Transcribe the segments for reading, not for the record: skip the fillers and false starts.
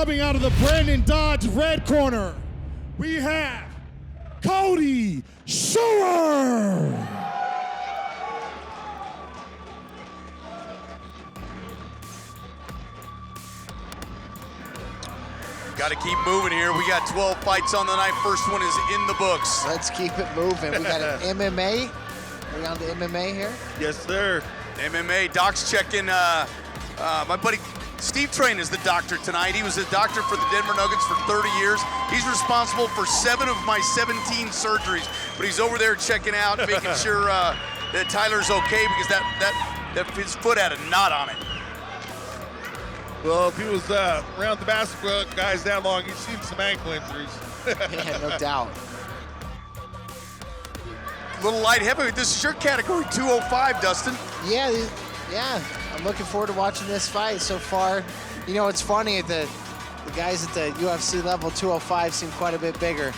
coming out of the Brandon Dodge red corner, we have Cody Scherer. Got to keep moving here. We got 12 fights on the night. First one is in the books. Let's keep it moving. We got an MMA. We on the MMA here? Yes, sir. MMA. Doc's checking. My buddy Steve Train is the doctor tonight. He was a doctor for the Denver Nuggets for 30 years. He's responsible for 7 of my 17 surgeries. But he's over there checking out, making sure that Tyler's okay because that his foot had a knot on it. Well, if he was around the basketball guys that long, he's seen some ankle injuries. Yeah, no doubt. A little light heavyweight. This is your category, 205, Dustin. Yeah. I'm looking forward to watching this fight so far. You know, it's funny, the guys at the UFC level 205 seem quite a bit bigger.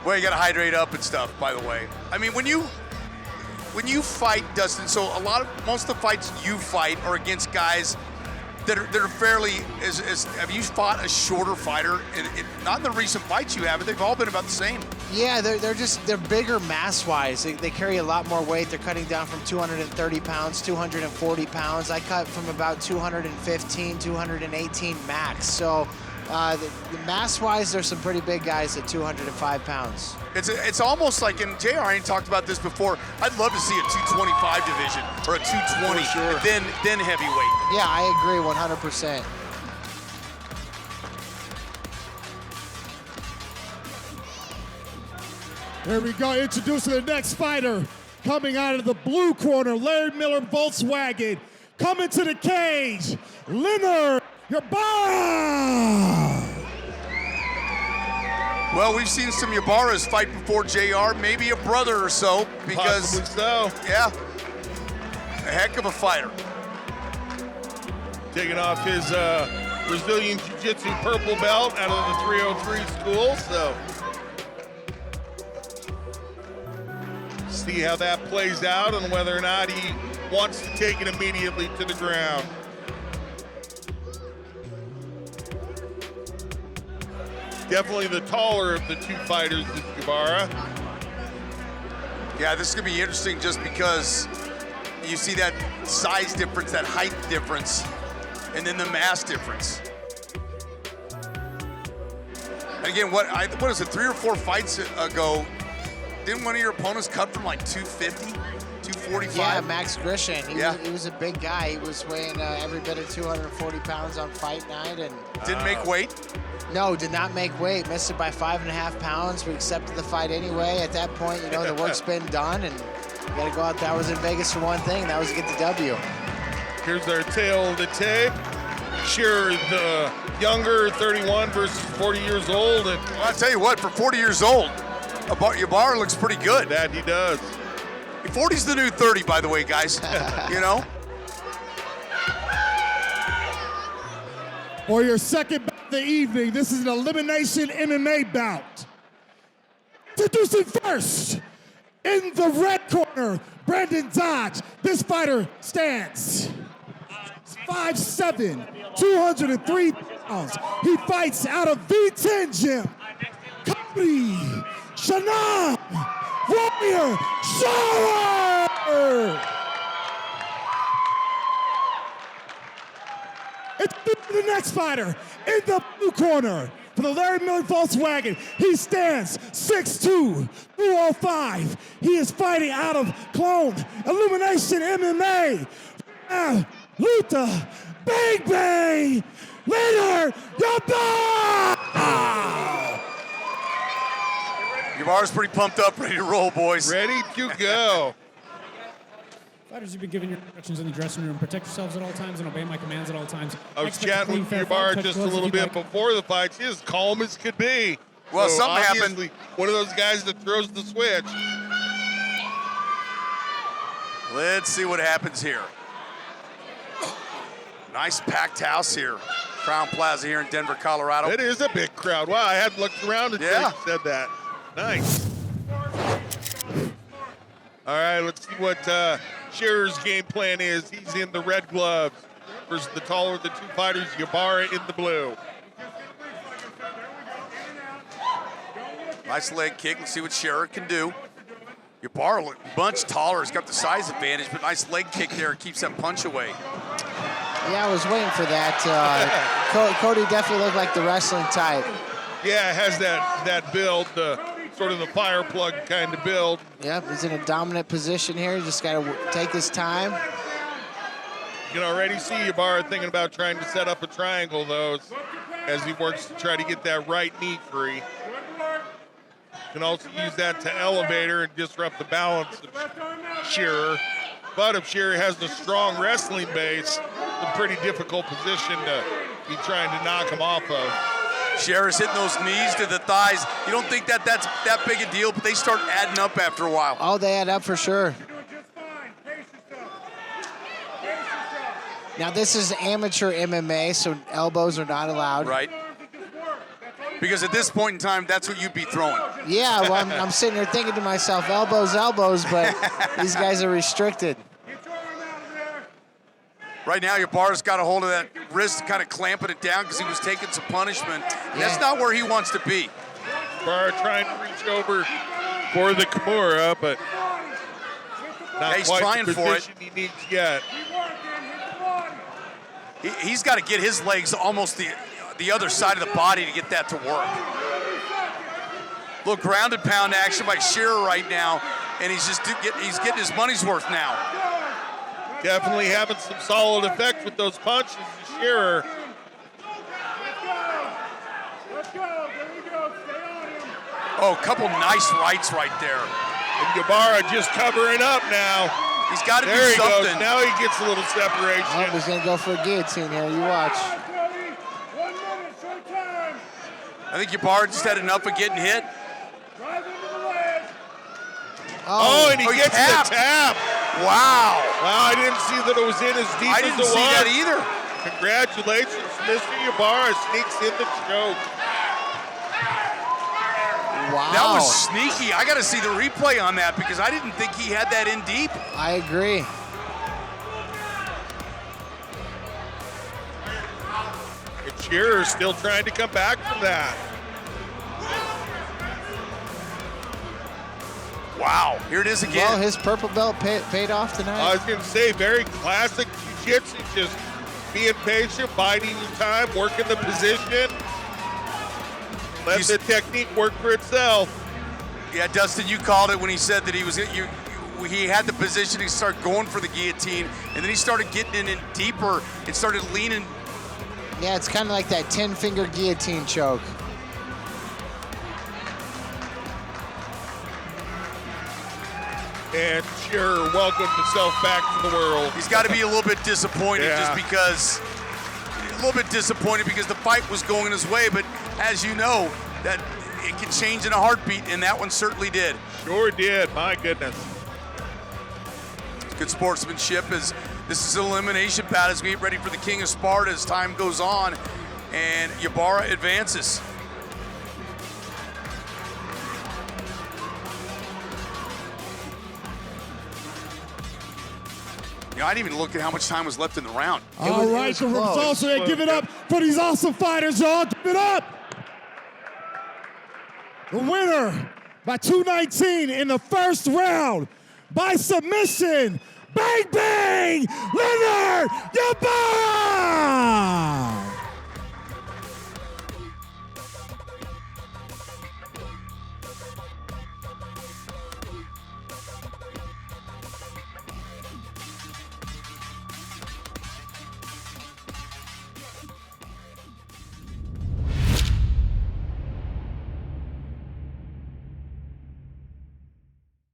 Well, you got to hydrate up and stuff, by the way. I mean, when you fight, Dustin, so most of the fights you fight are against guys that are fairly, have you fought a shorter fighter? Not in the recent fights you have, but they've all been about the same. Yeah, they're bigger mass-wise. They carry a lot more weight. They're cutting down from 230 pounds, 240 pounds. I cut from about 215, 218 max. So the mass-wise, there's some pretty big guys at 205 pounds. It's almost like, and JR ain't talked about this before, I'd love to see a 225 division or a 220, sure. and then heavyweight. Yeah, I agree 100%. Here we go, introducing the next fighter. Coming out of the blue corner, Larry Miller Volkswagen. Coming to the cage, Leonard Ybarra. Well, we've seen some Ybarras fight before, JR, maybe a brother or so, because, possibly so. Yeah, a heck of a fighter. Taking off his Brazilian Jiu-Jitsu purple belt out of the 303 school, so see how that plays out and whether or not he wants to take it immediately to the ground. Definitely the taller of the two fighters is Ybarra. Yeah, this is going to be interesting just because you see that size difference, that height difference, and then the mass difference. And again, what is it, 3 or 4 fights ago, didn't one of your opponents cut from like 250, 245? Yeah, Max Grishin. He Yeah. was a big guy. He was weighing every bit of 240 pounds on fight night. And Didn't make weight? no, did not make weight. Missed it by 5.5 pounds. We accepted the fight anyway. At that point, you know, the work's been done, and you got to go out there. I was in Vegas for one thing, and that was to get the W. Here's our tail of the tape. Scherer, the younger, 31 versus 40 years old. And Well, I'll tell you what, for 40 years old, Ybarra looks pretty good. that he does. 40's the new 30, by the way, guys. You know? For your second bout of the evening, this is an elimination MMA bout. Introducing first, in the red corner, Brandon Dodge. This fighter stands 5'7", 203 pounds. He fights out of V10 Gym. Cody Scherer, Warrior Scherer! Introducing the next fighter, in the blue corner, for the Larry Miller Volkswagen, he stands 6'2", 205. He is fighting out of Crowne, Elimination MMA. Luther, bang bang, Leonard Ybarra! Ybarra's pretty pumped up, ready to roll, boys. Ready to go. Fighters, you've been given your instructions in the dressing room. Protect yourselves at all times and obey my commands at all times. I was chatting with Ybarra just a little bit before the fight. She's as calm as could be. Well, So something happened. obviously, one of those guys that throws the switch. Let's see what happens here. Nice packed house here. Crowne Plaza here in Denver, Colorado. It is a big crowd. Wow, I hadn't looked around until Yeah. you said that. Nice. All right, let's see what Scherer's game plan is. He's in the red gloves. versus the taller of the two fighters, Ybarra in the blue. Nice leg kick. Let's see what Scherer can do. Ybarra look much taller. He's got the size advantage, but nice leg kick there. Keeps that punch away. Yeah, I was waiting for that. Cody definitely looked like the wrestling type. Yeah, it has that build, sort of the fire plug kind of build. Yep, he's in a dominant position here. You just got to take his time. You can already see Ybarra thinking about trying to set up a triangle, though, as he works to try to get that right knee free. You can also use that to elevator and disrupt the balance of Scherer. But if Scherer has a strong wrestling base, it's a pretty difficult position to be trying to knock him off of. Scherer's hitting those knees to the thighs. You don't think that's that big a deal, but they start adding up after a while. Oh, they add up for sure. Now, this is amateur MMA, so elbows are not allowed. Right. Because at this point in time, that's what you'd be throwing. Yeah, well, I'm sitting here thinking to myself, elbows, but these guys are restricted. Right now, Ybarra's got a hold of that wrist, kind of clamping it down because he was taking some punishment. And that's not where he wants to be. Ybarra trying to reach over for the Kimura, but not he's quite trying the for it. position he needs yet. He's got to get his legs almost the other side of the body to get that to work. Little grounded pound action by Scherer right now, and he's getting his money's worth now. Definitely having some solid effect with those punches, Scherer. Oh, a couple nice rights right there. And Ybarra just covering up now. He's got to do There he something. goes. Now he gets a little separation. Oh, he's going to go for a guillotine here. You watch. I think Ybarra just had enough of getting hit. Oh, and he gets tapped. the tap. Wow. Wow, I didn't see that it was in as deep I as didn't it see was. that either. Congratulations, Mr. Ybarra sneaks in the choke. Wow. That was sneaky. I got to see the replay on that because I didn't think he had that in deep. I agree. And Scherer still trying to come back from that. Wow. Here it is again. Well, his purple belt paid off tonight. I was going to say, very classic jiu-jitsu, just being patient, biding your time, working the position. Let the technique work for itself. Yeah, Dustin, you called it when he said that he had the position to start going for the guillotine, and then he started getting in deeper and started leaning. Yeah, it's kind of like that 10-finger guillotine choke. And Scherer welcomed himself back to the world. He's got to be a little bit disappointed Yeah. a little bit disappointed because the fight was going his way, but as you know, that it can change in a heartbeat, and that one certainly did. Sure did, my goodness. Good sportsmanship as this is an elimination bout as we get ready for the King of Sparta as time goes on, and Ybarra advances. I didn't even look at how much time was left in the round. All right, the results are give it up for these awesome fighters, y'all. Give it up. The winner by 219 in the first round by submission. Bang, bang, Leonard Ybarra!